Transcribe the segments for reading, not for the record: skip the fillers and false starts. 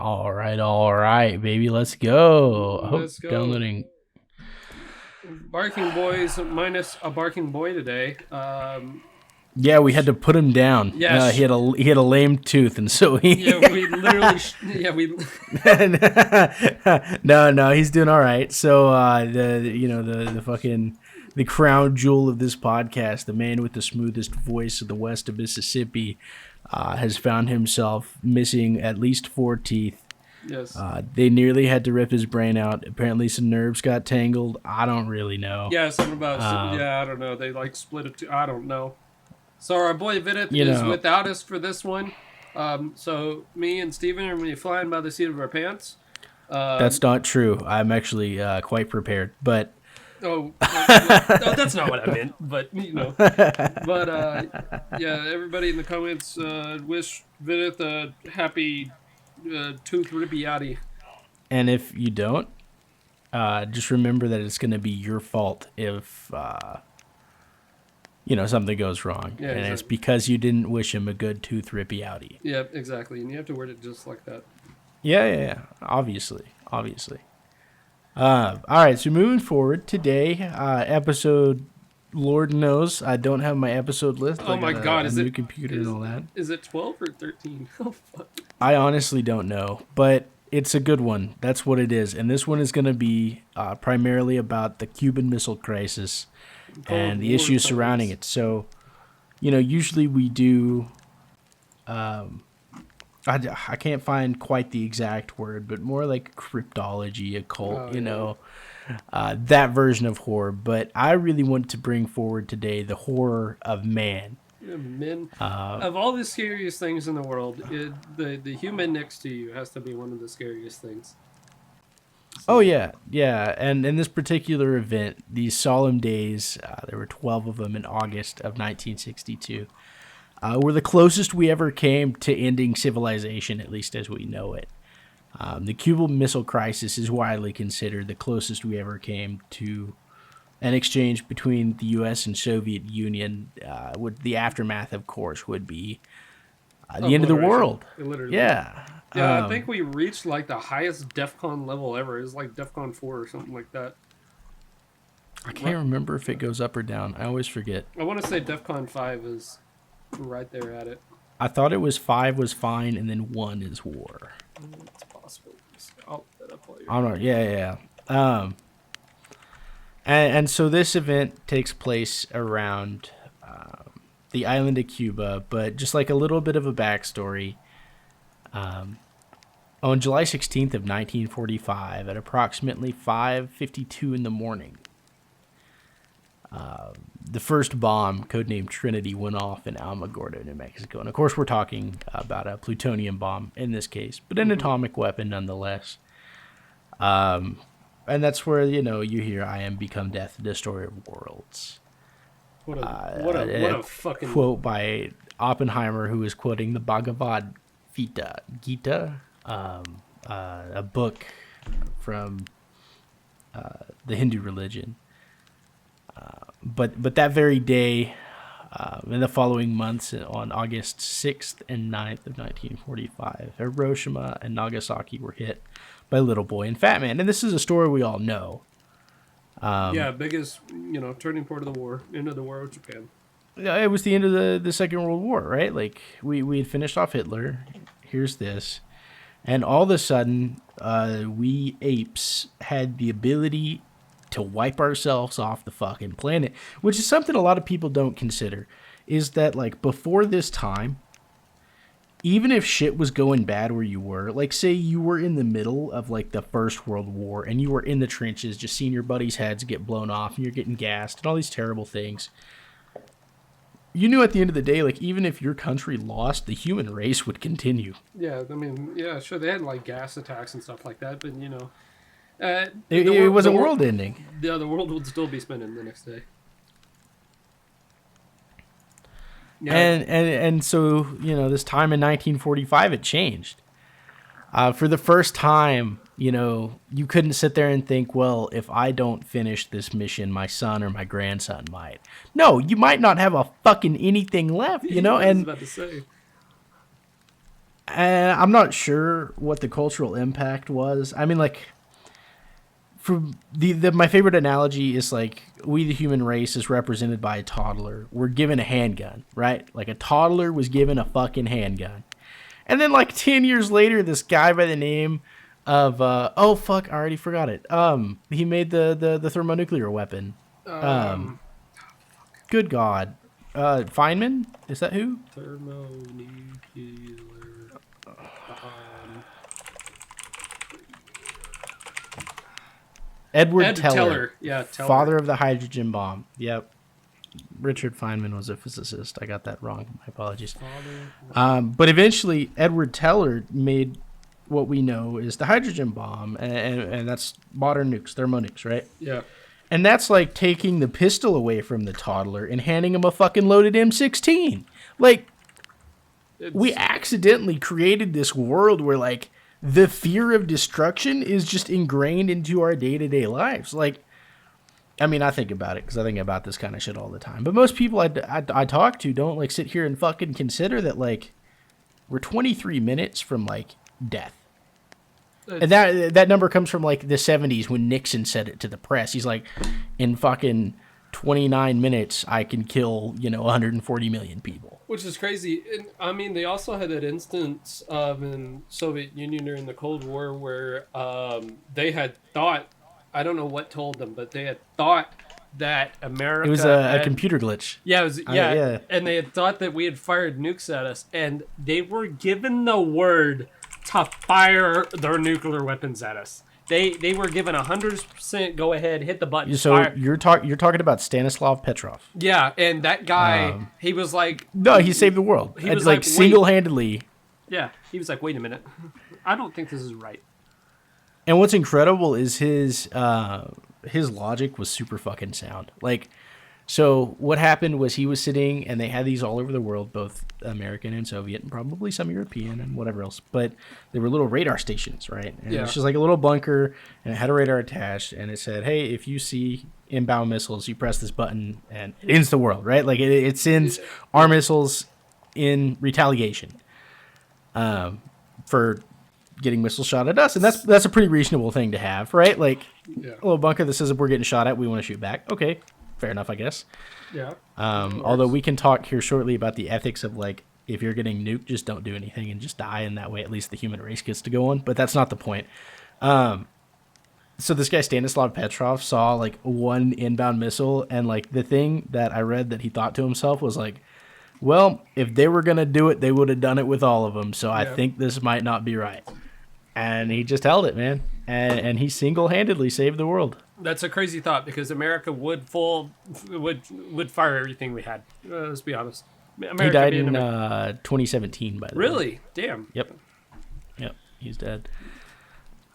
All right, baby. Let's go. Let's go. Downloading. Barking boys minus a barking boy today. Yeah, we had to put him down. Yeah, he had a lame tooth, and so he. Yeah, we literally. We. No, he's doing all right. So the fucking the crown jewel of this podcast, the man with the smoothest voice of the west of Mississippi, has found himself missing at least 4 teeth. Yes. They nearly had to rip his brain out. Apparently, some nerves got tangled. I don't really know. Yeah, something about. I don't know. They like split it. I don't know. So our boy Vidit is without us for this one. So me and Steven are going to be flying by the seat of our pants. That's not true. I'm actually quite prepared, but. No, that's not what I meant. But everybody in the comments wish Vidit a happy tooth rippy-yaddy. And if you don't, just remember that it's going to be your fault if something goes wrong, and exactly. It's because you didn't wish him a good tooth rippy outie. Yeah, exactly, and you have to word it just like that. Yeah. Obviously. All right, so moving forward today, episode. Lord knows I don't have my episode list. Oh my God! Is it new computer and all that? Is it 12 or 13? Oh fuck! I honestly don't know, but it's a good one. That's what it is, and this one is going to be primarily about the Cuban Missile Crisis and the issues surrounding it. So, usually we do. I can't find quite the exact word, but more like cryptology, occult, that version of horror. But I really want to bring forward today the horror of man. Yeah, men. Of all the scariest things in the world, the human next to you has to be one of the scariest things. So. Oh, yeah. And in this particular event, these solemn days, there were 12 of them in August of 1962. Were the closest we ever came to ending civilization, at least as we know it. The Cuban Missile Crisis is widely considered the closest we ever came to an exchange between the U.S. and Soviet Union. The aftermath, of course, would be the end of the world. Literally. Yeah. Yeah, I think we reached like the highest Defcon level ever. It was like Defcon 4 or something like that. I can't remember if it goes up or down. I always forget. I want to say Defcon 5 is right there at it. I thought it was 5 was fine, and then 1 is war. It's possible. I'll look that up while you're... I don't know. Yeah. And so this event takes place around the island of Cuba, but just like a little bit of a backstory. On July 16th of 1945, at approximately 5:52 in the morning, the first bomb, codenamed Trinity, went off in Alamogordo, New Mexico. And of course, we're talking about a plutonium bomb in this case, but an atomic weapon nonetheless. And that's where, you hear, "I am become death, destroyer of worlds." What a fucking quote by Oppenheimer, who is quoting the Bhagavad Gita, a book from the Hindu religion. But that very day, in the following months, on August 6th and 9th of 1945, Hiroshima and Nagasaki were hit by Little Boy and Fat Man. And this is a story we all know. Biggest, turning point of the war, end of the war with Japan. It was the end of the Second World War, right? Like, we had finished off Hitler. Here's this. And all of a sudden, we apes had the ability to wipe ourselves off the fucking planet, which is something a lot of people don't consider, is that, like, before this time, even if shit was going bad where you were, like, say you were in the middle of, like, the First World War, and you were in the trenches just seeing your buddies' heads get blown off, and you're getting gassed, and all these terrible things, you knew at the end of the day, like, even if your country lost, the human race would continue. Yeah, I mean, yeah, sure, they had, like, gas attacks and stuff like that, but, it wasn't world-ending. Yeah, the world would still be spinning the next day. Yeah. And so, this time in 1945, it changed. For the first time, you couldn't sit there and think, well, if I don't finish this mission, my son or my grandson might. No, you might not have a fucking anything left, I was about to say. I'm not sure what the cultural impact was. I mean, like, from my favorite analogy is like we the human race is represented by a toddler. We're given a handgun, right? Like a toddler was given a fucking handgun. And then like 10 years later, this guy by the name of oh fuck, I already forgot it. He made the thermonuclear weapon. Good God. Feynman? Is that who? Thermonuclear. Edward Teller. Yeah, Teller. Father of the hydrogen bomb. Yep. Richard Feynman was a physicist. I got that wrong. My apologies. But eventually, Edward Teller made what we know is the hydrogen bomb, and that's modern nukes, thermonukes, right? Yeah. And that's like taking the pistol away from the toddler and handing him a fucking loaded M16. Like, we accidentally created this world where, like, the fear of destruction is just ingrained into our day-to-day lives. Like, I mean, I think about it because I think about this kind of shit all the time. But most people I talk to don't, like, sit here and fucking consider that, like, we're 23 minutes from, like, death. And that number comes from, like, the 70s when Nixon said it to the press. He's like, in fucking 29 minutes, I can kill, 140 million people. Which is crazy. And, I mean, they also had that instance in Soviet Union during the Cold War where they had thought, I don't know what told them, but they had thought that America... It was a computer glitch. Yeah, it was, yeah. And they had thought that we had fired nukes at us, and they were given the word to fire their nuclear weapons at us. They were given 100% go ahead, hit the button. So fire. You're talking about Stanislav Petrov. Yeah, and that guy, he was like... No, he saved the world. He was like single-handedly. Yeah, he was like, wait a minute. I don't think this is right. And what's incredible is his logic was super fucking sound. Like, so what happened was he was sitting, and they had these all over the world, both American and Soviet, and probably some European and whatever else. But they were little radar stations, right? And it's just like a little bunker, and it had a radar attached, and it said, hey, if you see inbound missiles, you press this button, and it ends the world, right? Like, it sends our missiles in retaliation for getting missiles shot at us. And that's a pretty reasonable thing to have, right? Like, a little bunker that says if we're getting shot at, we want to shoot back. Okay. Fair enough, I guess. Yeah. Although we can talk here shortly about the ethics of, like, if you're getting nuked, just don't do anything and just die, and that way at least the human race gets to go on. But that's not the point. So this guy Stanislav Petrov saw, like, one inbound missile, and, like, the thing that I read that he thought to himself was, like, well, if they were going to do it, they would have done it with all of them, so I think this might not be right. And he just held it, man. And he single-handedly saved the world. That's a crazy thought because America would fire everything we had. Let's be honest. America he died in 2017, by the way. Really? Damn. Yep. He's dead.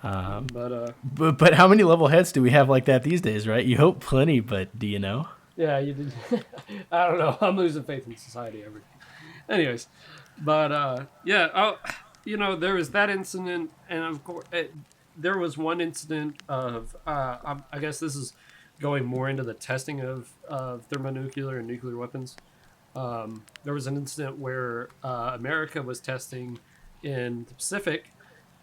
But how many level heads do we have like that these days, right? You hope plenty, but do you know? Yeah, you did. I don't know. I'm losing faith in society. Anyways, but there was that incident, and of course, there was one incident of, I guess this is going more into the testing of thermonuclear and nuclear weapons. There was an incident where America was testing in the Pacific,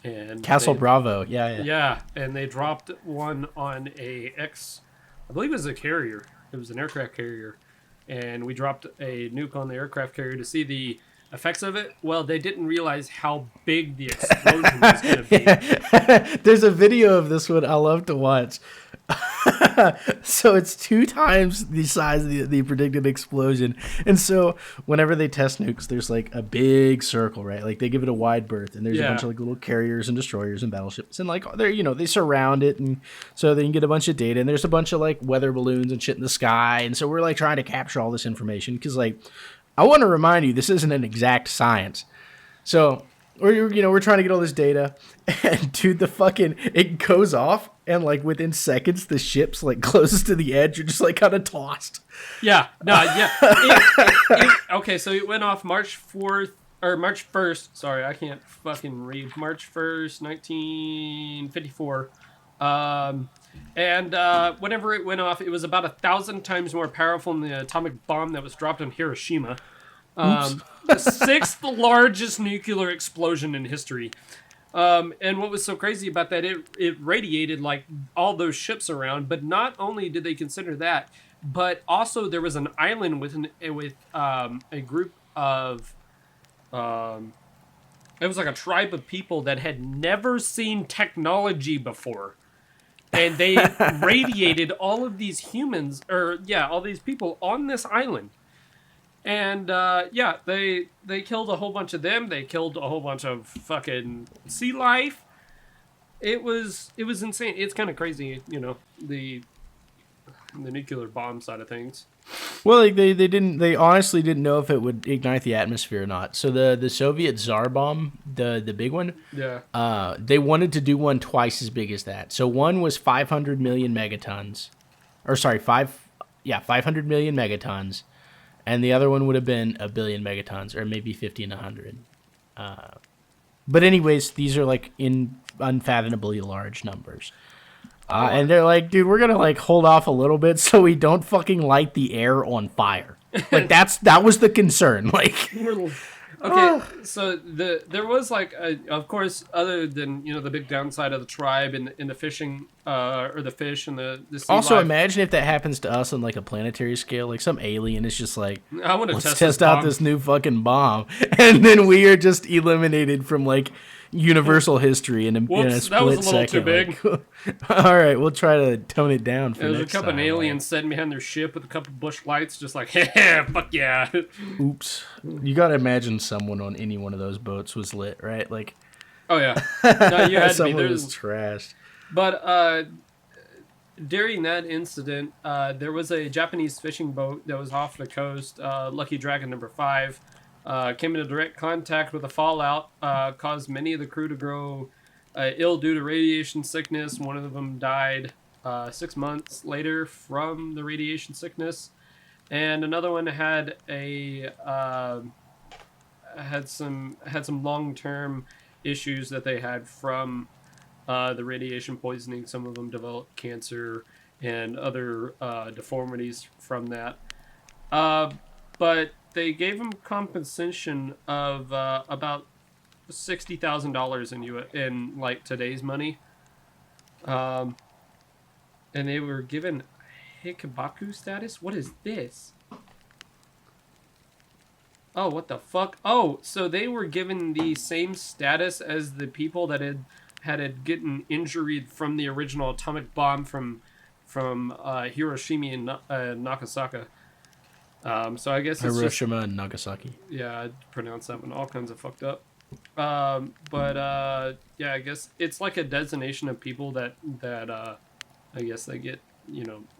and Castle Bravo, yeah, and they dropped one on I believe it was a carrier. It was an aircraft carrier, and we dropped a nuke on the aircraft carrier to see the effects of it. Well, they didn't realize how big the explosion was going to be. There's a video of this one I love to watch. So it's 2 times the size of the predicted explosion. And so whenever they test nukes, there's like a big circle, right? Like they give it a wide berth, and there's a bunch of like little carriers and destroyers and battleships, and like they surround it, and so they can get a bunch of data. And there's a bunch of like weather balloons and shit in the sky, and so we're like trying to capture all this information because like I want to remind you, this isn't an exact science. So we're trying to get all this data, and dude, it goes off, and like within seconds, the ship's like closest to the edge. You're just like kind of tossed. Yeah, no, yeah. Okay, so it went off March 4th or March 1st. Sorry, I can't fucking read. March 1st, 1954. And whenever it went off, it was about 1,000 times more powerful than the atomic bomb that was dropped on Hiroshima. Oops. The sixth largest nuclear explosion in history. And what was so crazy about that, it radiated like all those ships around. But not only did they consider that, but also there was an island with a group of it was like a tribe of people that had never seen technology before. And they radiated all of these humans, all these people on this island. And they killed a whole bunch of them. They killed a whole bunch of fucking sea life. It was insane. It's kind of crazy, the nuclear bomb side of things. Well, like they honestly didn't know if it would ignite the atmosphere or not. So the Soviet Tsar bomb, the big one, they wanted to do one twice as big as that. So one was 500 million megatons, 500 million megatons, and the other one would have been a billion megatons, or maybe 50 and 100. But anyways, these are like unfathomably large numbers. And they're like, dude, we're gonna like hold off a little bit so we don't fucking light the air on fire. Like that was the concern. Like, okay, so there was like, of course, other than the big downside of the tribe in the fishing or the fish and the sea also life. Imagine if that happens to us on like a planetary scale, like some alien is just like, I want to test out this new fucking bomb, and then we are just eliminated from like universal history in a split second. That was a little too big. Like, all right, we'll try to tone it down for There's next a couple time. of aliens sitting behind their ship with a couple bush lights, just like, yeah, fuck yeah. Oops. You gotta imagine someone on any one of those boats was lit, right? Like, oh yeah, no, you had to be. someone was trashed. But during that incident, there was a Japanese fishing boat that was off the coast, Lucky Dragon number 5. Came into direct contact with a fallout, caused many of the crew to grow ill due to radiation sickness. One of them died 6 months later from the radiation sickness, and another one had some long-term issues that they had from the radiation poisoning. Some of them developed cancer and other deformities from that. But they gave him compensation of about $60,000 in like today's money, and they were given Hikabaku status. What is this? Oh, what the fuck? Oh, so they were given the same status as the people that had gotten injured from the original atomic bomb from Hiroshima and Nagasaki. So I guess it's Hiroshima and Nagasaki. Yeah, I pronounced that one all kinds of fucked up. I guess it's like a designation of people that I guess they get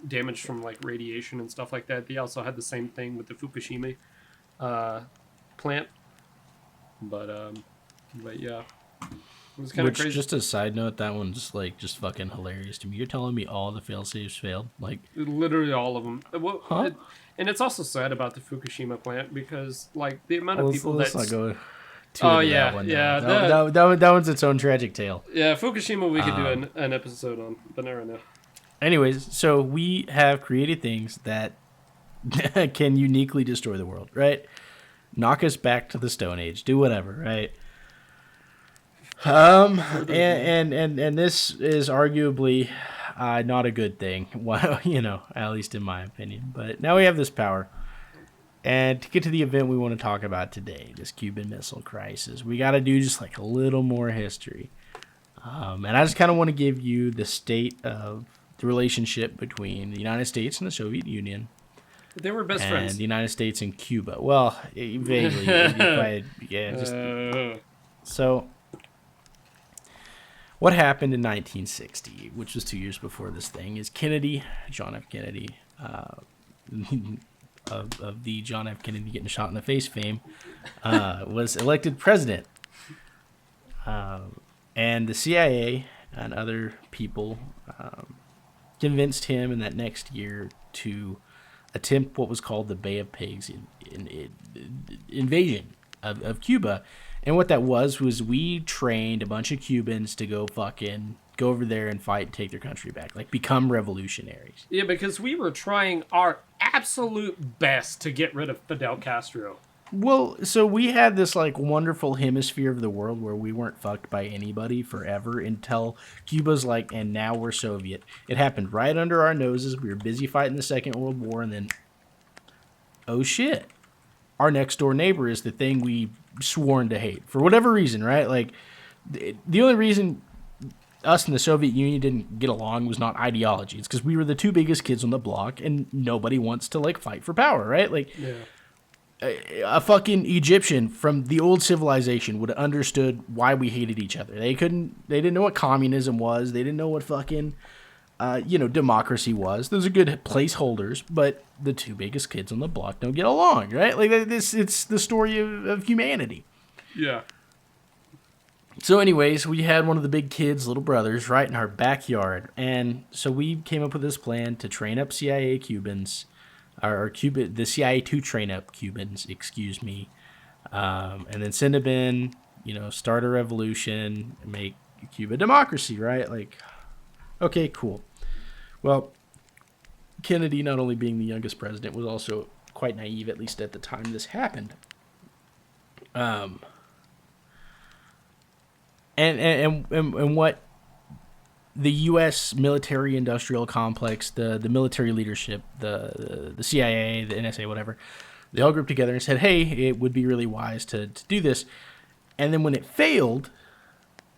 damaged from like radiation and stuff like that. They also had the same thing with the Fukushima plant, but yeah, it was kind of crazy. Just a side note, that one's like just fucking hilarious to me. You're telling me all the fail-safes failed? Like literally all of them. Huh? And it's also sad about the Fukushima plant because like the amount of people let's that's not go that one's its own tragic tale. Yeah, Fukushima we could do an episode on, but not right now. Anyways, so we have created things that can uniquely destroy the world, right? Knock us back to the Stone Age, do whatever, right? And this is arguably not a good thing, well, at least in my opinion. But now we have this power. And to get to the event we want to talk about today, this Cuban Missile Crisis, we got to do just like a little more history. And I just kind of want to give you the state of the relationship between the United States and the Soviet Union. They were best friends. And the United States and Cuba. Well, vaguely. So, what happened in 1960, which was 2 years before this thing, is John F. Kennedy, of the John F. Kennedy getting shot in the face fame, was elected president. And the CIA and other people convinced him in that next year to attempt what was called the Bay of Pigs invasion of Cuba. And what that was we trained a bunch of Cubans to go over there and fight and take their country back, like become revolutionaries. Yeah, because we were trying our absolute best to get rid of Fidel Castro. Well, so we had this like wonderful hemisphere of the world where we weren't fucked by anybody forever until Cuba's like, and now we're Soviet. It happened right under our noses. We were busy fighting the Second World War, and then, oh shit, our next door neighbor is the thing we sworn to hate for whatever reason, right? Like, the only reason us and the Soviet Union didn't get along was not ideology. It's because we were the two biggest kids on the block, and nobody wants to like fight for power, right? Like, Yeah. a fucking Egyptian from the old civilization would have understood why we hated each other. They didn't know what communism was. They didn't know what fucking, democracy was. Those are good placeholders, but the two biggest kids on the block don't get along, right? Like it's the story of humanity. Yeah. So anyways, we had one of the big kids, little brothers, right in our backyard. And so we came up with this plan to train up CIA Cubans, or the CIA to train up Cubans, excuse me, and then send them in, start a revolution, and make Cuba democracy, right? Like, okay, cool. Well, Kennedy, not only being the youngest president, was also quite naive, at least at the time this happened. And what the U.S. military-industrial complex, the military leadership, the CIA, the NSA, whatever, they all grouped together and said, hey, it would be really wise to do this. And then when it failed,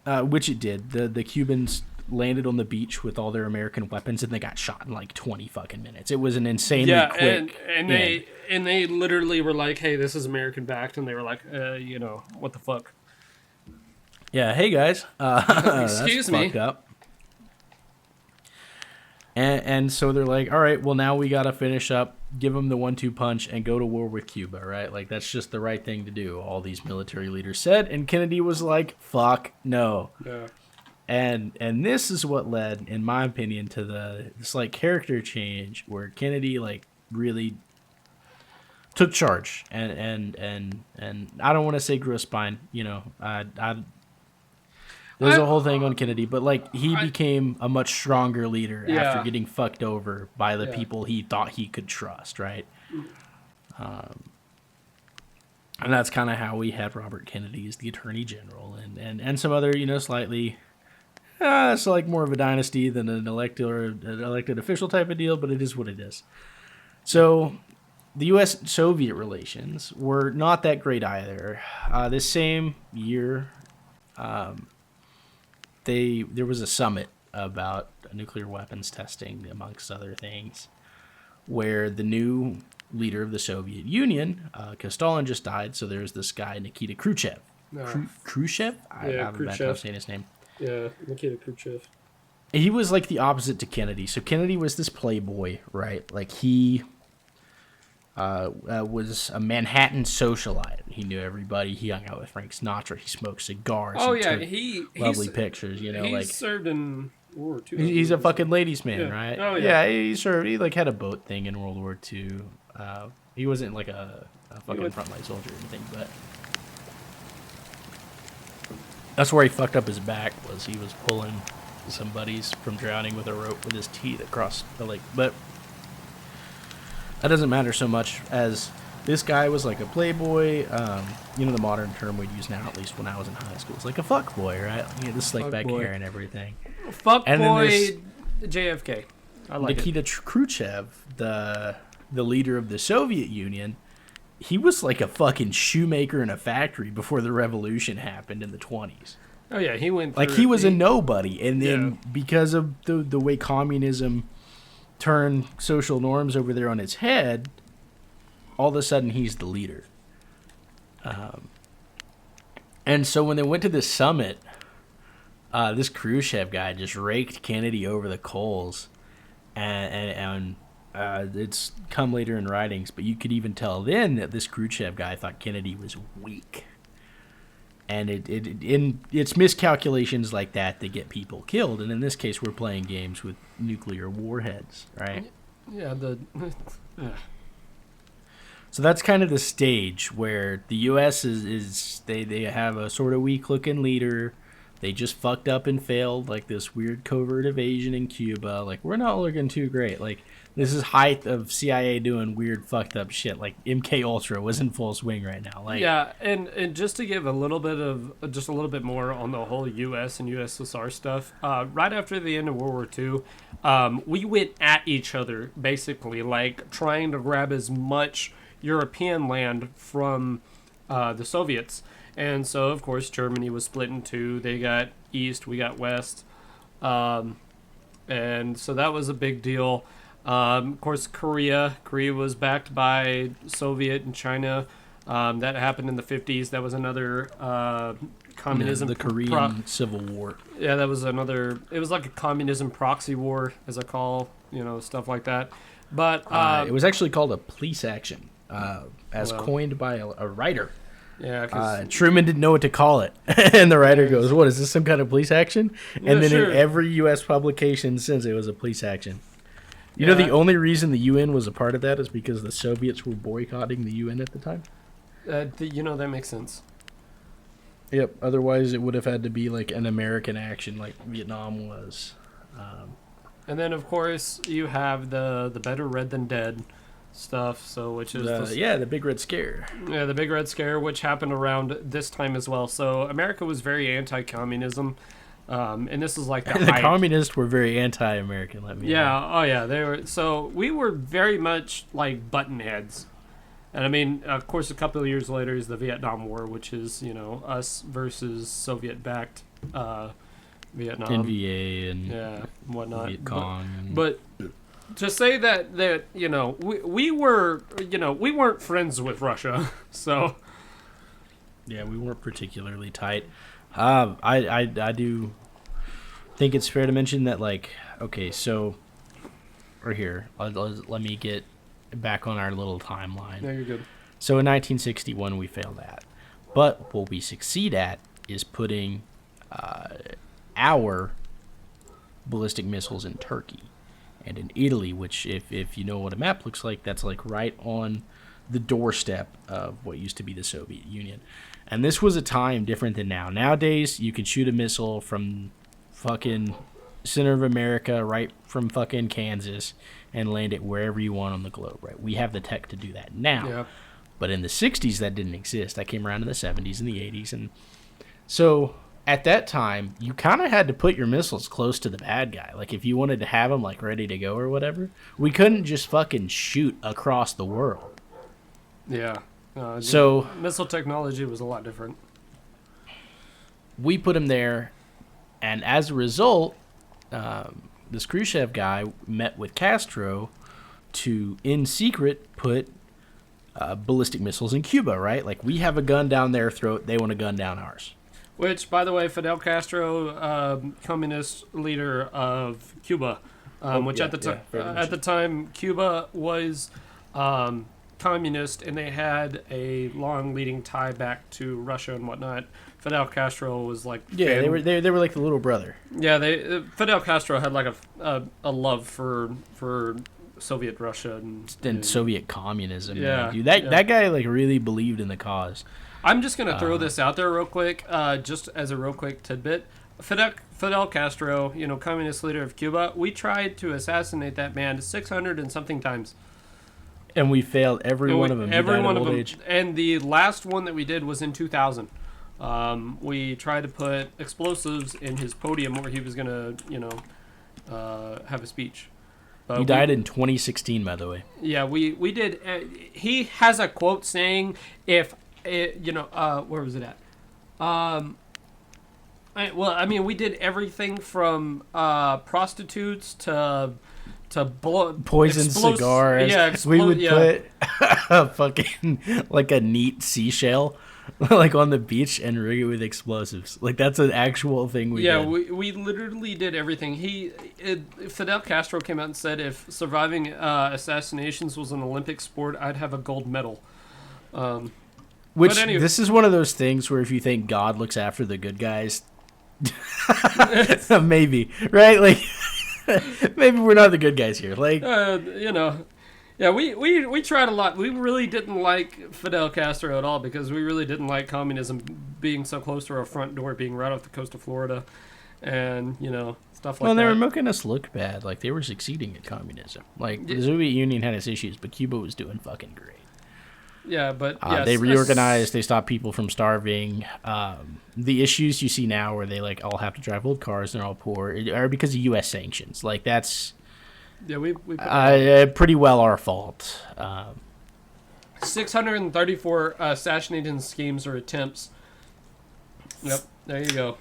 which it did, the Cubans landed on the beach with all their American weapons and they got shot in like 20 fucking minutes. It was an insanely quick. And they literally were like, hey, this is American backed, and they were like, what the fuck? Yeah, hey guys. Excuse that's me. Fucked up. And so they're like, all right, well, now we got to finish up, give them the 1-2 punch, and go to war with Cuba, right? Like, that's just the right thing to do, all these military leaders said. And Kennedy was like, fuck no. Yeah. And this is what led, in my opinion, to this like character change where Kennedy like really took charge and I don't want to say grew a spine, there's a whole thing on Kennedy, but like he became a much stronger leader after getting fucked over by the people he thought he could trust, right? And that's kind of how we had Robert Kennedy as the Attorney General and some other, slightly, it's like more of a dynasty than an elected official type of deal, but it is what it is. So the U.S.-Soviet relations were not that great either. This same year, there was a summit about nuclear weapons testing, amongst other things, where the new leader of the Soviet Union, because Stalin just died, so there's this guy, Nikita Khrushchev. Khrushchev? I have a bad time saying his name. Yeah, Nikita Khrushchev. He was like the opposite to Kennedy. So Kennedy was this playboy, right? Like he was a Manhattan socialite. He knew everybody. He hung out with Frank Sinatra. He smoked cigars. Oh, he yeah. took lovely pictures, he served in World War II. He's a fucking ladies' man, right? Oh, yeah. Yeah, he served. He like had a boat thing in World War II. He wasn't like a fucking frontline soldier or anything, but that's where he fucked up his back. Was he was pulling some buddies from drowning with a rope with his teeth across the lake. But that doesn't matter so much as this guy was like a playboy. The modern term we'd use now, at least when I was in high school, it's like a fuck boy, right? He had this slick back hair and everything. Fuck and boy, JFK. I like Nikita Khrushchev, the leader of the Soviet Union. He was like a fucking shoemaker in a factory before the revolution happened in the 20s. Oh yeah, he went like he was a nobody, and then because of the way communism turned social norms over there on its head, all of a sudden he's the leader. And so when they went to this summit, this Khrushchev guy just raked Kennedy over the coals, and it's come later in writings, but you could even tell then that this Khrushchev guy thought Kennedy was weak. And it's miscalculations like that get people killed. And in this case, we're playing games with nuclear warheads, right? Yeah. So that's kind of the stage where the U.S. is they have a sort of weak-looking leader. They just fucked up and failed, like this weird covert invasion in Cuba. Like, we're not looking too great. Like, this is height of CIA doing weird fucked up shit. Like, MK Ultra was in full swing right now. Like, yeah, and just to give a little bit more on the whole U.S. and USSR stuff, right after the end of World War II, we went at each other, basically, like, trying to grab as much European land from the Soviets. And so, of course, Germany was split in two. They got east, we got west. And so that was a big deal. Of course, Korea was backed by Soviet and China. That happened in the 50s. That was another communism. The Korean Civil War. Yeah, that was another. It was like a communism proxy war, as I call, stuff like that. But it was actually called a police action, coined by a writer. Yeah, Truman didn't know what to call it, and the writer goes, "What is this? Some kind of police action?" And then in every U.S. publication since, it was a police action. You know, the only reason the UN was a part of that is because the Soviets were boycotting the UN at the time. That makes sense. Yep. Otherwise, it would have had to be like an American action, like Vietnam was. And then, of course, you have the better red than dead stuff. So, which is the Big Red Scare. Yeah, the Big Red Scare, which happened around this time as well. So, America was very anti-communism. And this is like the communists were very anti-American. They were. So we were very much like button heads, and I mean, of course, a couple of years later is the Vietnam War, which is us versus Soviet-backed Vietnam, NVA, and whatnot. Viet Cong. But to say that we were we weren't friends with Russia, so yeah, we weren't particularly tight. I do think it's fair to mention that, like, okay, so we're here. Let me get back on our little timeline. No, you're good. So in 1961, we failed at. But what we succeed at is putting our ballistic missiles in Turkey and in Italy, which, if you know what a map looks like, that's like right on the doorstep of what used to be the Soviet Union. And this was a time different than now. Nowadays, you can shoot a missile from fucking center of America, right from fucking Kansas, and land it wherever you want on the globe, right? We have the tech to do that now. Yeah. But in the 60s, that didn't exist. That came around in the 70s and the 80s. And so at that time, you kind of had to put your missiles close to the bad guy. Like, if you wanted to have them, like, ready to go or whatever, we couldn't just fucking shoot across the world. Yeah. So missile technology was a lot different. We put him there, and as a result, this Khrushchev guy met with Castro to, in secret, put ballistic missiles in Cuba, right? Like, we have a gun down their throat, they want a gun down ours. Which, by the way, Fidel Castro, communist leader of Cuba, at the time, Cuba was communist, and they had a long leading tie back to Russia and whatnot. Fidel Castro was like they were like the little brother. Yeah, Fidel Castro had like a love for Soviet Russia and Soviet communism. Yeah, dude, that guy like really believed in the cause. I'm just gonna throw this out there real quick, just as a real quick tidbit. Fidel Castro, communist leader of Cuba, we tried to assassinate that man 600 and something times. And we failed every one of them. Every one of them. And the last one that we did was in 2000. We tried to put explosives in his podium where he was going to, have a speech. He died in 2016, by the way. Yeah, we did. He has a quote saying, where was it at? We did everything from prostitutes to poison cigars. Yeah, we would put a fucking like a neat seashell like on the beach and rig it with explosives. Like, that's an actual thing we did. Yeah, we literally did everything. Fidel Castro came out and said if surviving assassinations was an Olympic sport, I'd have a gold medal. This is one of those things where if you think God looks after the good guys, maybe, right? Like, maybe we're not the good guys here. Like, Yeah, we tried a lot. We really didn't like Fidel Castro at all because we really didn't like communism being so close to our front door, being right off the coast of Florida, and stuff like Well, they were that. making us look bad. Like, they were succeeding at communism. Like, Y- the Soviet Union had its issues, but Cuba was doing fucking great. Yeah, but yes, They reorganized. They stopped people from starving. The issues you see now, where they like all have to drive old cars and they're all poor, are because of U.S. sanctions. Like, that's Yeah, we put pretty well our fault. 634 assassination schemes or attempts. Yep, there you go.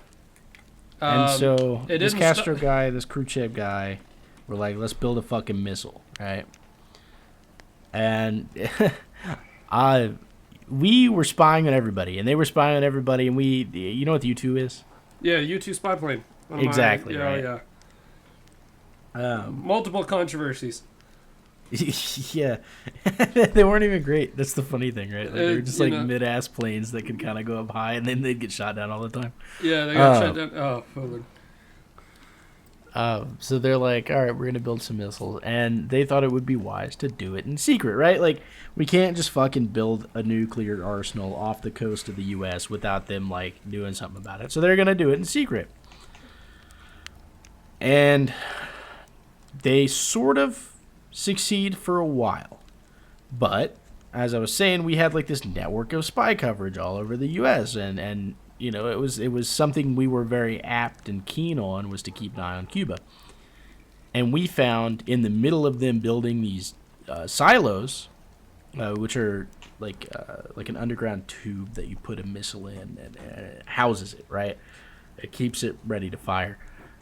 And so it this didn't Castro guy, this Khrushchev guy, were like, let's build a fucking missile, right? And we were spying on everybody, and they were spying on everybody, and you know what the U-2 is? Yeah, U-2 spy plane. Exactly, Yeah, right. yeah. Multiple controversies. Yeah. They weren't even great. That's the funny thing, right? Like, they were just like mid-ass planes that could kind of go up high, and then they'd get shot down all the time. Yeah, they got shut down. Oh, Lord. So they're like, all right, we're going to build some missiles. And they thought it would be wise to do it in secret, right? Like, we can't just fucking build a nuclear arsenal off the coast of the U.S. without them, like, doing something about it. So they're going to do it in secret. And they sort of succeed for a while. But, as I was saying, we had, like, this network of spy coverage all over the U.S. And it was something we were very apt and keen on, was to keep an eye on Cuba. And we found in the middle of them building these silos, which are like an underground tube that you put a missile in, and it houses it, right? It keeps it ready to fire.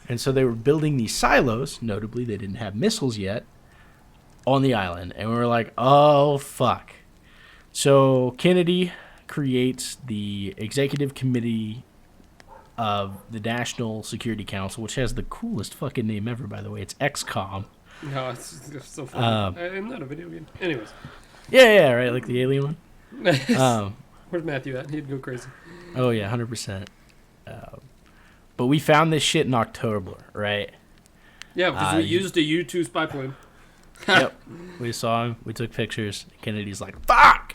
And so they were building these silos, notably they didn't have missiles yet, on the island. And we were like, oh, fuck. So Kennedy creates the executive committee of the National Security Council, which has the coolest fucking name ever, by the way. It's XCOM. No, it's so funny. Isn't that a video game? Anyways. Yeah, right, like the alien one. Where's Matthew at? He'd go crazy. Oh yeah, 100%. But we found this shit in October, right? Yeah, because we used a U-2 spy plane. Yep. We saw him. We took pictures. Kennedy's like, fuck!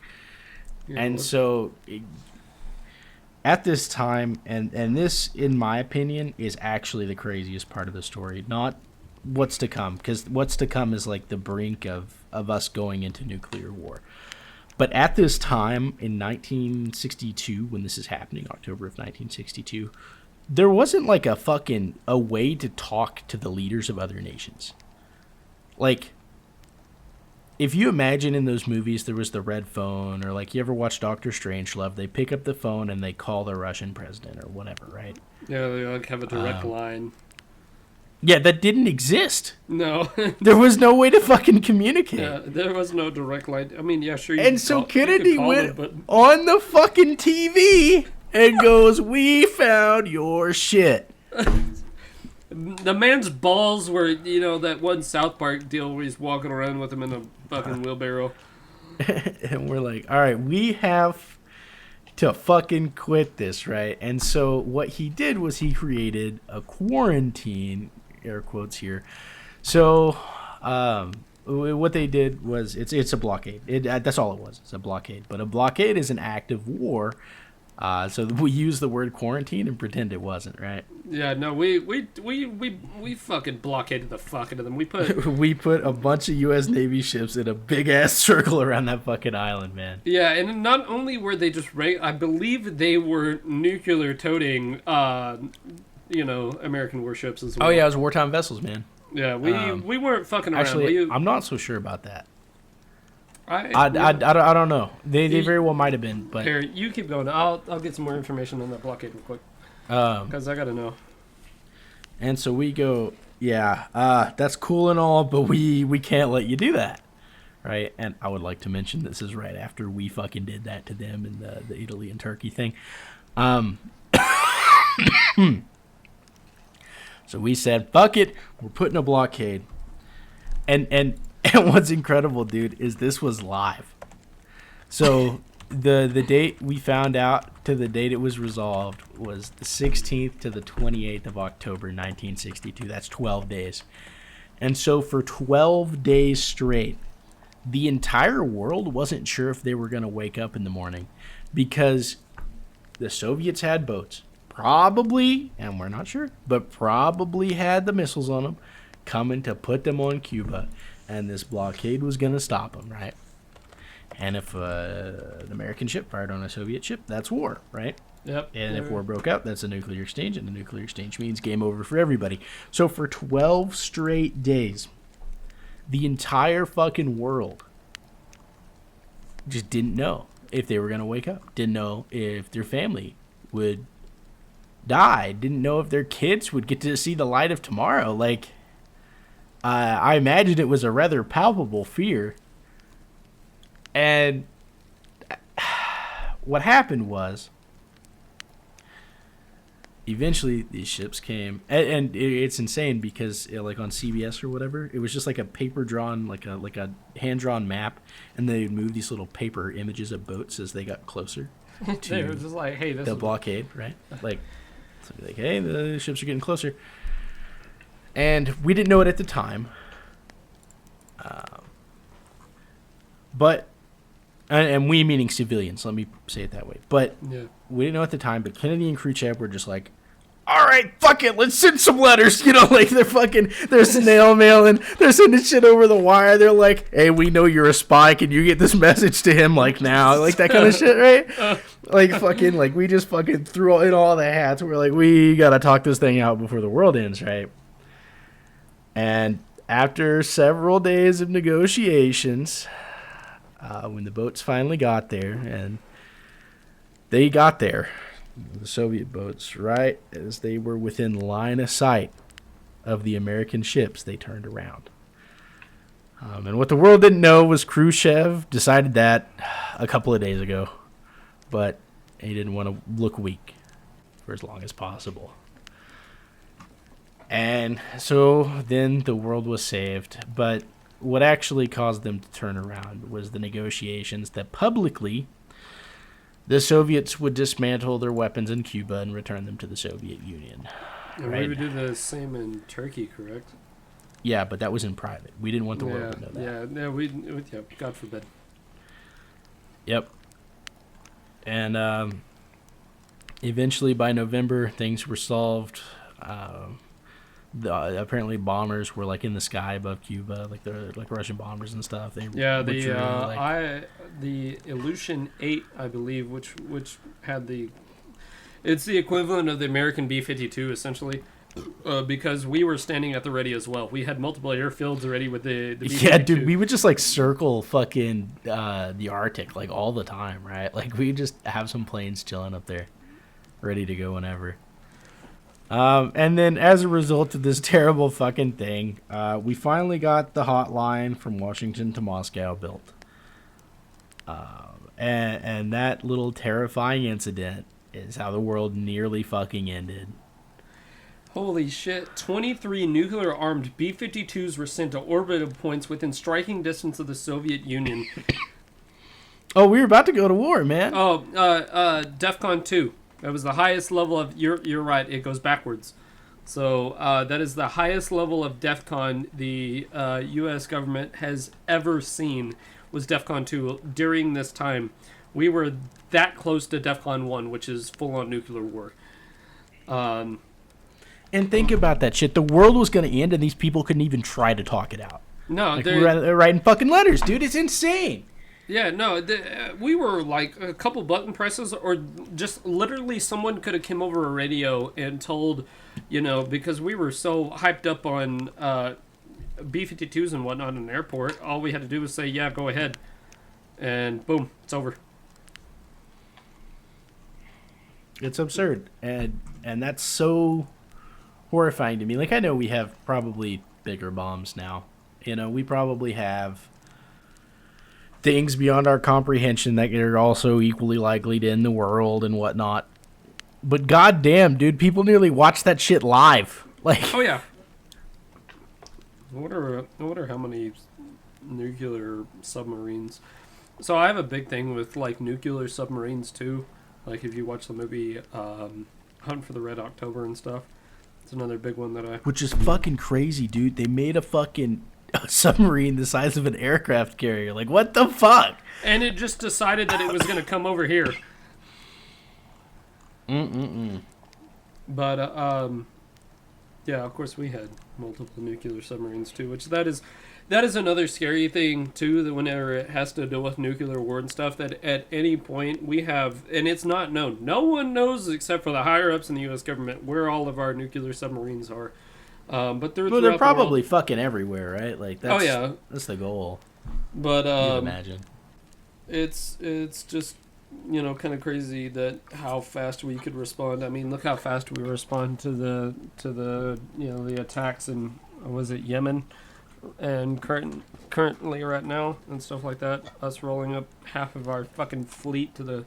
And so, at this time, and this, in my opinion, is actually the craziest part of the story. Not what's to come, because what's to come is like the brink of us going into nuclear war. But at this time, in 1962, when this is happening, October of 1962, there wasn't like a way to talk to the leaders of other nations. Like, if you imagine in those movies there was the red phone, or like you ever watch Doctor Strangelove, they pick up the phone and they call the Russian president or whatever, right? Yeah, they like have a direct line. Yeah, that didn't exist. No. There was no way to fucking communicate. Yeah, there was no direct line. I mean, yeah, sure. And so Kennedy went on the fucking TV and goes, "We found your shit." The man's balls were, that one South Park deal where he's walking around with him in a fucking wheelbarrow. And we're like, all right, we have to fucking quit this, right? And so what he did was he created a quarantine, air quotes here. So what they did was, it's a blockade. That's all it was. It's a blockade. But a blockade is an act of war. So we use the word quarantine and pretend it wasn't, right? Yeah, no, we fucking blockaded the fuck into them. We put a bunch of U.S. Navy ships in a big ass circle around that fucking island, man. Yeah, and not only were they just I believe they were nuclear toting, American warships as well. Oh yeah, it was wartime vessels, man. Yeah, we weren't fucking around. Actually, I'm not so sure about that. I don't know. They very well might have been, but here, you keep going. I'll get some more information on that blockade real quick. Because I gotta know. And so we go, yeah, that's cool and all, but we can't let you do that, right? And I would like to mention this is right after we fucking did that to them in the Italy and Turkey thing. So we said, fuck it, we're putting a blockade. And what's incredible, dude, is this was live. So the date we found out to the date it was resolved was the 16th to the 28th of October 1962. That's 12 days. And so for 12 days straight, the entire world wasn't sure if they were going to wake up in the morning because the Soviets had boats, probably, and we're not sure, but probably had the missiles on them coming to put them on Cuba, and this blockade was going to stop them, right? And if an American ship fired on a Soviet ship, that's war, right? Yep. And if war broke out, that's a nuclear exchange, and a nuclear exchange means game over for everybody. So for 12 straight days, the entire fucking world just didn't know if they were going to wake up, didn't know if their family would die, didn't know if their kids would get to see the light of tomorrow. Like, I imagine it was a rather palpable fear. And what happened was, eventually these ships came, and it's insane because like on CBS or whatever, it was just like a paper drawn, like a hand drawn map, and they would move these little paper images of boats as they got closer to They were just like, hey, this the is blockade, right? Like, so like, hey, the ships are getting closer, and we didn't know it at the time, but. And we meaning civilians, let me say it that way. But yeah. we didn't know at the time, but Kennedy and Khrushchev were just like, all right, fuck it, let's send some letters. You know, like they're snail mailing, they're sending shit over the wire. They're like, hey, we know you're a spy. Can you get this message to him like now? Like that kind of shit, right? Like fucking, like we just fucking threw in all the hats. We're like, we got to talk this thing out before the world ends, right? And after several days of negotiations, when the boats finally got there, and they got there, the Soviet boats, right as they were within line of sight of the American ships, they turned around. And what the world didn't know was Khrushchev decided that a couple of days ago, but he didn't want to look weak for as long as possible. And so then the world was saved, but what actually caused them to turn around was the negotiations that publicly the Soviets would dismantle their weapons in Cuba and return them to the Soviet Union. And right? we would do the same in Turkey, correct? Yeah, but that was in private. We didn't want the world to know that. Yeah, God forbid. Yep. And eventually by November, things were solved. Apparently bombers were like in the sky above Cuba, like the Russian bombers and stuff. The Ilyushin 8, I believe, which had it's the equivalent of the American B-52 essentially, because we were standing at the ready as well. We had multiple airfields already with the B-52. Yeah, dude, we would just like circle fucking the Arctic like all the time, right? Like we just have some planes chilling up there, ready to go whenever. And then as a result of this terrible fucking thing, we finally got the hotline from Washington to Moscow built. And that little terrifying incident is how the world nearly fucking ended. Holy shit. 23 nuclear-armed B-52s were sent to orbital points within striking distance of the Soviet Union. Oh, we were about to go to war, man. Defcon 2. That was the highest level of... You're right, it goes backwards. So that is the highest level of Defcon the U.S. government has ever seen, was Defcon 2 during this time. We were that close to Defcon 1, which is full-on nuclear war. And think about that shit. The world was going to end, and these people couldn't even try to talk it out. No, like, they're writing fucking letters, dude. It's insane. Yeah, no, we were like a couple button presses, or just literally someone could have come over a radio and told, because we were so hyped up on B-52s and whatnot in an airport, all we had to do was say, yeah, go ahead. And boom, it's over. It's absurd. And that's so horrifying to me. Like, I know we have probably bigger bombs now. We probably have things beyond our comprehension that are also equally likely to end the world and whatnot. But goddamn, dude, people nearly watch that shit live. Like, oh yeah. I wonder how many nuclear submarines. So I have a big thing with like nuclear submarines too. Like if you watch the movie Hunt for the Red October and stuff, it's another big one that I. Which is fucking crazy, dude. They made a fucking a submarine the size of an aircraft carrier. Like, what the fuck? And it just decided that it was going to come over here. But yeah, of course we had multiple nuclear submarines too, which that is another scary thing too, that whenever it has to deal with nuclear war and stuff, that at any point we have, and it's not known, no one knows except for the higher ups in the US government where all of our nuclear submarines are. But they're probably fucking everywhere, right? Like, that's, that's the goal. But you imagine. It's just, you know, kind of crazy that how fast we could respond. I mean, look how fast we respond to the you know, the attacks in, was it Yemen, and currently right now and stuff like that. Us rolling up half of our fucking fleet to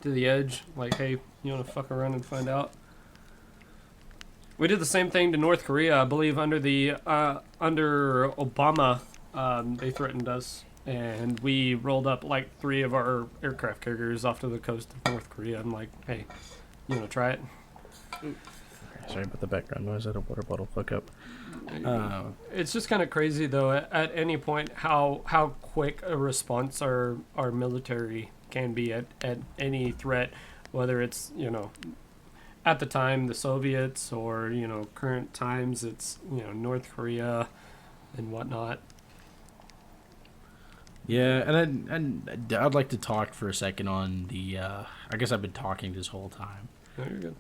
the edge, like, hey, you want to fuck around and find out? We did the same thing to North Korea, I believe, under Obama. They threatened us, and we rolled up like 3 of our aircraft carriers off to the coast of North Korea. I'm like, hey, you want to try it? Sorry about the background noise. I had a water bottle fuck up. It's just kind of crazy, though, at any point how quick a response our military can be at any threat, whether it's, you know, at the time the Soviets, or, you know, current times it's, you know, North Korea and whatnot. Yeah, and I'd like to talk for a second on the. I guess I've been talking this whole time. Oh, you're good.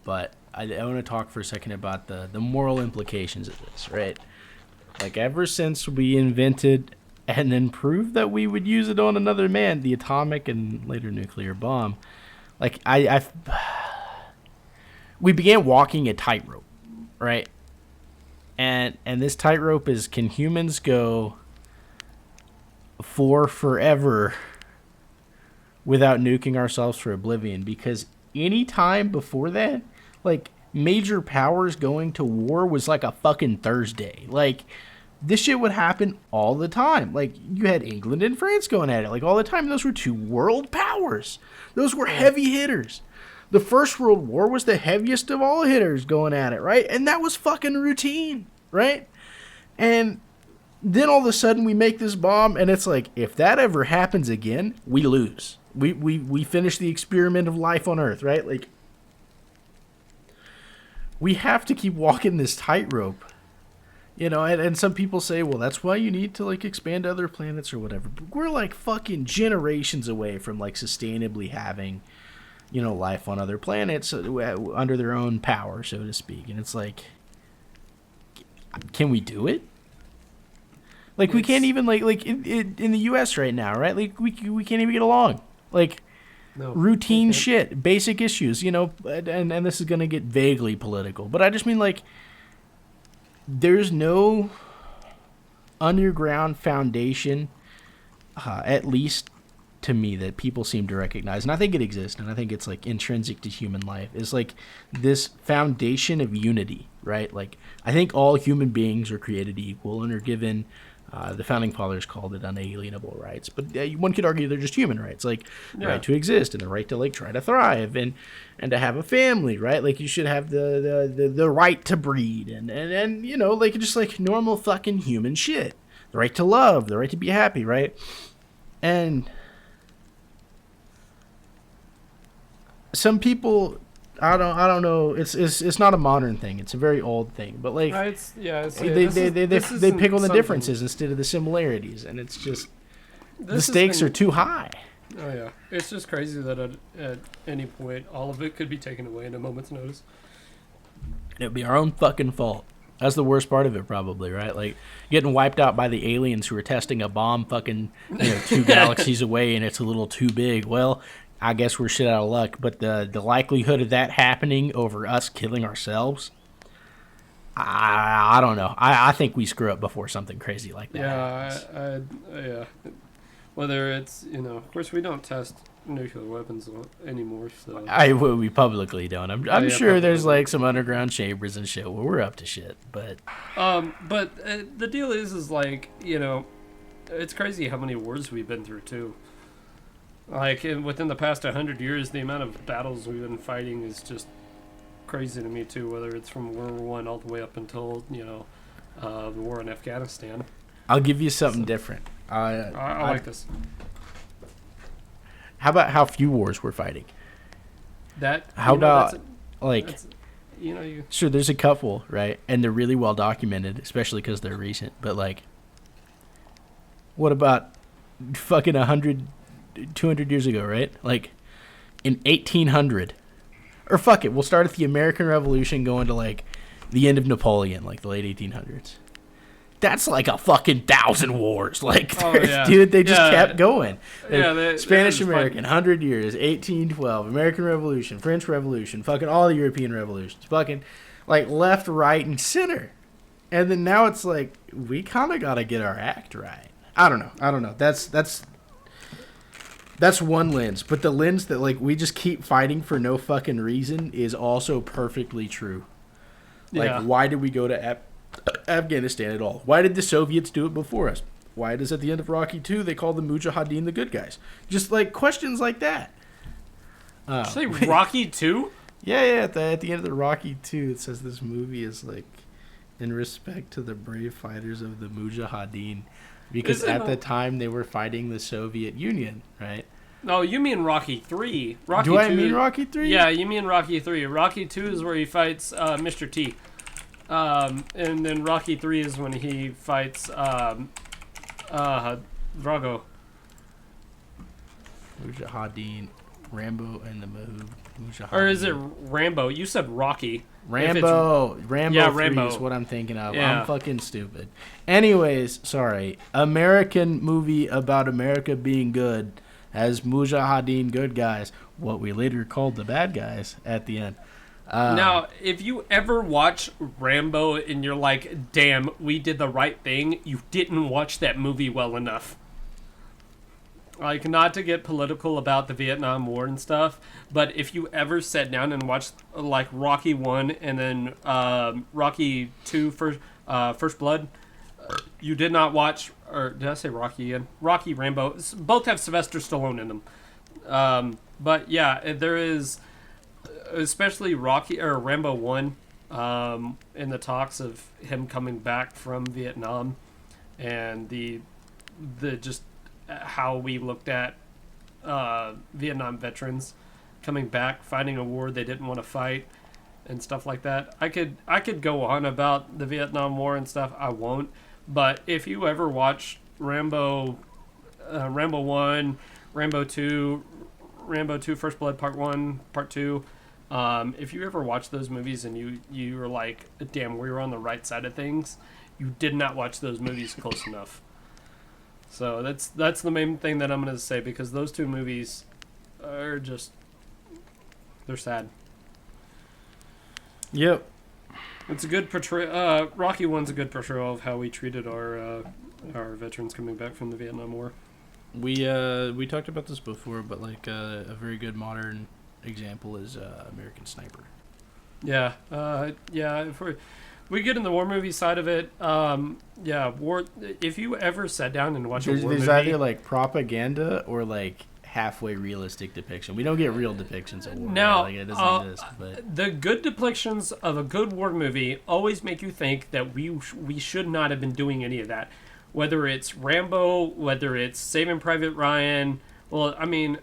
But I want to talk for a second about the moral implications of this, right? Like, ever since we invented and then proved that we would use it on another man, the atomic and later nuclear bomb, like, we began walking a tightrope, right? And this tightrope is, can humans go for forever without nuking ourselves for oblivion? Because any time before that, like, major powers going to war was like a fucking Thursday. Like, this shit would happen all the time. Like, you had England and France going at it, like, all the time. Those were 2 world powers. Those were heavy hitters. The First World War was the heaviest of all hitters going at it, right? And that was fucking routine, right? And then all of a sudden we make this bomb, and it's like, if that ever happens again, we lose. We finish the experiment of life on Earth, right? Like, we have to keep walking this tightrope, you know. And some people say, well, that's why you need to, like, expand to other planets or whatever. But we're like fucking generations away from, like, sustainably having, you know, life on other planets under their own power, so to speak. And it's like, can we do it? Like, we can't even, like in the U.S. right now, right? Like, we can't even get along. Like, routine shit, basic issues, you know. And this is gonna get vaguely political, but I just mean, like, there's no underground foundation, at least to me, that people seem to recognize, and I think it exists, and I think it's, like, intrinsic to human life, is, like, this foundation of unity, right? Like, I think all human beings are created equal and are given, the founding fathers called it unalienable rights, but one could argue they're just human rights, like, the right to exist and the right to, like, try to thrive and to have a family, right? Like, you should have the right to breed and you know, like, just, like, normal fucking human shit. The right to love, the right to be happy, right? And some people, I don't know. It's not a modern thing. It's a very old thing. But, like, they pick on the differences instead of the similarities, and it's just, the stakes are too high. Oh yeah, it's just crazy that at any point all of it could be taken away in a moment's notice. It'd be our own fucking fault. That's the worst part of it, probably, right? Like, getting wiped out by the aliens who are testing a bomb fucking, you know, 2 galaxies away, and it's a little too big. Well, I guess we're shit out of luck, but the likelihood of that happening over us killing ourselves, I don't know. I think we screw up before something crazy like that happens. Yeah. Whether it's, you know, of course we don't test nuclear weapons anymore, so we publicly don't. I'm sure there's, like, some underground chambers and shit where we're up to shit, but the deal is like, you know, it's crazy how many wars we've been through too. Like, within the past 100 years, the amount of battles we've been fighting is just crazy to me too. Whether it's from World War I all the way up until, you know, the war in Afghanistan. I'll give you something different. I like this. How about how few wars we're fighting? How about sure, there's a couple, right? And they're really well documented, especially because they're recent. But like, what about fucking 100, 200 years ago, right? Like in 1800, or fuck it, we'll start at the American Revolution, going to like the end of Napoleon, like the late 1800s. That's like a fucking 1,000 wars. Like, dude, they just kept going. Spanish American, 100 years, 1812, American Revolution, French Revolution, fucking all the European revolutions, fucking like left, right, and center. And then now it's like, we kind of got to get our act right. I don't know. That's one lens. But the lens that like we just keep fighting for no fucking reason is also perfectly true. Like, why did we go to Afghanistan at all? Why did the Soviets do it before us? Why does at the end of Rocky 2 they call the Mujahideen the good guys? Just like questions like that. Did you say Rocky 2? Yeah. At the end of the Rocky 2, it says this movie is like in respect to the brave fighters of the Mujahideen, because at the time they were fighting the Soviet Union, right? No, you mean Rocky 3. Do I mean Rocky 3? Yeah, you mean Rocky 3. Rocky 2 is where he fights Mr. T. And then Rocky 3 is when he fights Drago. Mujahideen, Rambo, and the Mujahideen. Or is it Rambo? You said Rocky. Rambo 3 Rambo is what I'm thinking of. Yeah. I'm fucking stupid. Anyways, sorry. American movie about America being good has Mujahideen good guys, what we later called the bad guys at the end. Now, if you ever watch Rambo and you're like, damn, we did the right thing, you didn't watch that movie well enough. Like, not to get political about the Vietnam War and stuff, but if you ever sat down and watched, like, Rocky 1 and then Rocky 2, First Blood, you did not watch, or did I say Rocky again? Rocky, Rambo, both have Sylvester Stallone in them. But yeah, there is, especially Rocky or Rambo 1, in the talks of him coming back from Vietnam, and the just how we looked at Vietnam veterans coming back, fighting a war they didn't want to fight, and stuff like that. I could go on about the Vietnam War and stuff. I won't. But if you ever watch Rambo 1, Rambo 2, Rambo 2 First Blood Part 1, Part 2, if you ever watch those movies and you were like, damn, we were on the right side of things, you did not watch those movies close enough. So that's the main thing that I'm going to say, because those two movies are just, they're sad. Yep. It's a good portrayal. Rocky 1's a good portrayal of how we treated our veterans coming back from the Vietnam War. We talked about this before, but like a very good modern example is American Sniper. Yeah. If we get in the war movie side of it, war. If you ever sat down and watched a war movie, there's either like propaganda or like halfway realistic depiction. We don't get real depictions of war. Now, right? Like, it doesn't exist. But the good depictions of a good war movie always make you think that we should not have been doing any of that. Whether it's Rambo, whether it's Saving Private Ryan. Well, I mean,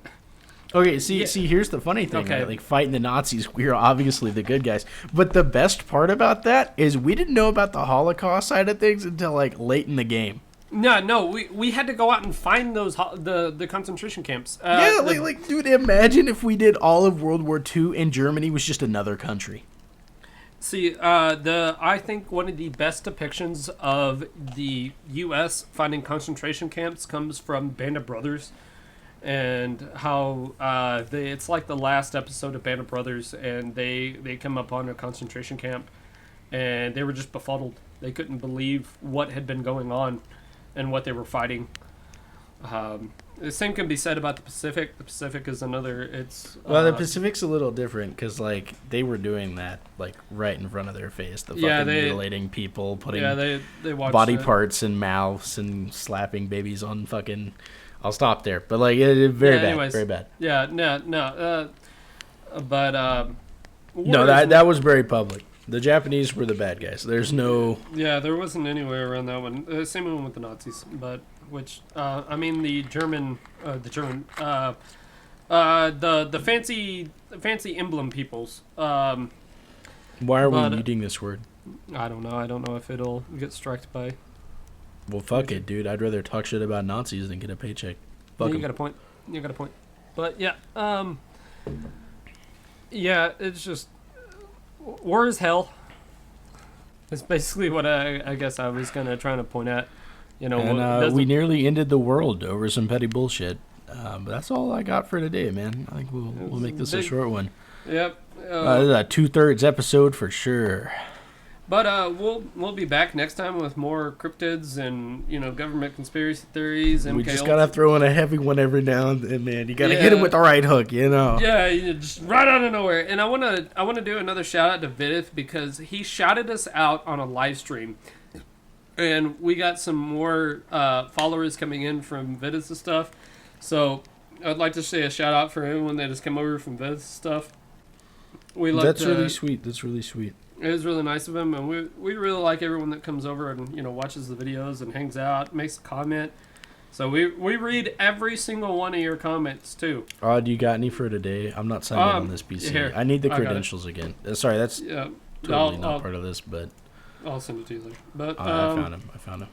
okay, see, here's the funny thing. Okay. Right? Like, fighting the Nazis, we're obviously the good guys. But the best part about that is we didn't know about the Holocaust side of things until like late in the game. No, we had to go out and find those the concentration camps. Like, dude, imagine if we did all of World War II and Germany was just another country. See, I think one of the best depictions of the U.S. finding concentration camps comes from Band of Brothers, and how it's like the last episode of Band of Brothers, and they come upon a concentration camp, and they were just befuddled. They couldn't believe what had been going on and what they were fighting. The same can be said about the Pacific. The Pacific is another. The Pacific's a little different because like they were doing that like right in front of their face. The fucking mutilating people, putting they body parts in mouths and slapping babies on fucking. I'll stop there, but like very bad, very bad. Yeah, no. But no, that was very public. The Japanese were the bad guys. There's no. Yeah, there wasn't anywhere around that one. Same one with the Nazis, but I mean the German, the fancy emblem peoples. Why are we muting this word? I don't know. I don't know if it'll get striked by. Well, fuck it, dude. I'd rather talk shit about Nazis than get a paycheck. Fuck You 'em. got a point. You got a point. But yeah, yeah, it's just war is hell. That's basically what I guess I was kind of trying to point at. You know, And we nearly ended the world over some petty bullshit. But that's all I got for today, man. I think we'll make this a short one. Yep. This is a 2/3 episode for sure. But we'll be back next time with more cryptids and government conspiracy theories and we just gotta throw in a heavy one every now and then, man. You gotta hit him with the right hook, Yeah, just right out of nowhere. And I wanna do another shout out to Vidith because he shouted us out on a live stream, and we got some more followers coming in from Vidith's stuff. So I'd like to say a shout out for everyone that has come over from Vidith's stuff. That's really sweet. That's really sweet. It was really nice of him, and we really like everyone that comes over and watches the videos and hangs out, makes a comment. So we read every single one of your comments too. Do you got any for today? I'm not signed up on this PC. Here, I need the credentials again. Sorry, that's totally not part of this, but I'll send it to you later. But I found him.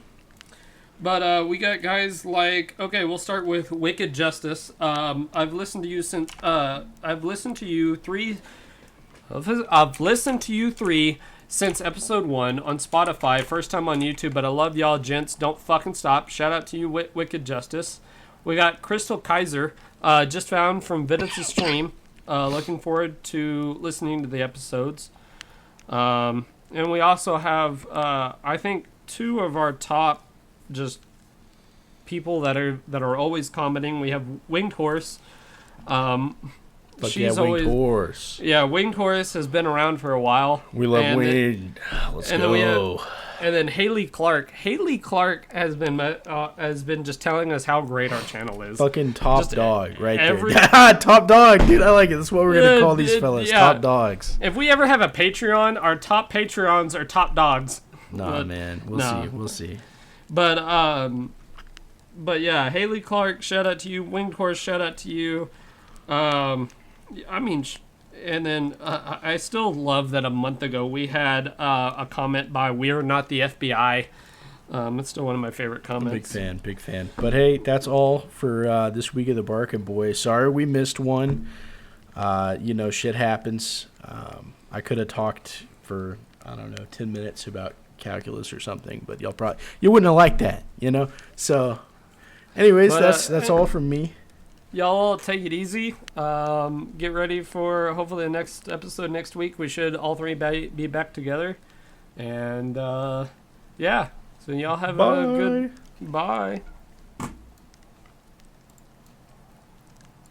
But we got guys like, okay, we'll start with Wicked Justice. I've listened to you since I've listened to you three since episode 1 on Spotify. First time on YouTube, but I love y'all, gents. Don't fucking stop. Shout out to you, Wicked Justice. We got Crystal Kaiser, just found from Vidith's stream. Looking forward to listening to the episodes. And we also have, I think, 2 of our top just people that are always commenting. We have Winged Horse. She's Winged Horse. Yeah, Winged Horse has been around for a while. We love Winged. Let's go. And then Haley Clark. Haley Clark has been just telling us how great our channel is. Fucking top dog right there. Top dog, dude. I like it. That's what we're going to call these fellas. Yeah. Top dogs. If we ever have a Patreon, our top Patreons are top dogs. Nah, man. We'll see. But yeah, Haley Clark, shout out to you. Winged Horse, shout out to you. I mean, and then I still love that a month ago we had a comment by "We're Not the FBI." It's still one of my favorite comments. Big fan. But hey, that's all for this week of the Barkin Boys. Sorry we missed one. Shit happens. I could have talked for 10 minutes about calculus or something, but you wouldn't have liked that, So, anyways, that's all from me. Y'all take it easy. Get ready for hopefully the next episode next week. We should all 3 be back together. And yeah, so y'all have a good bye.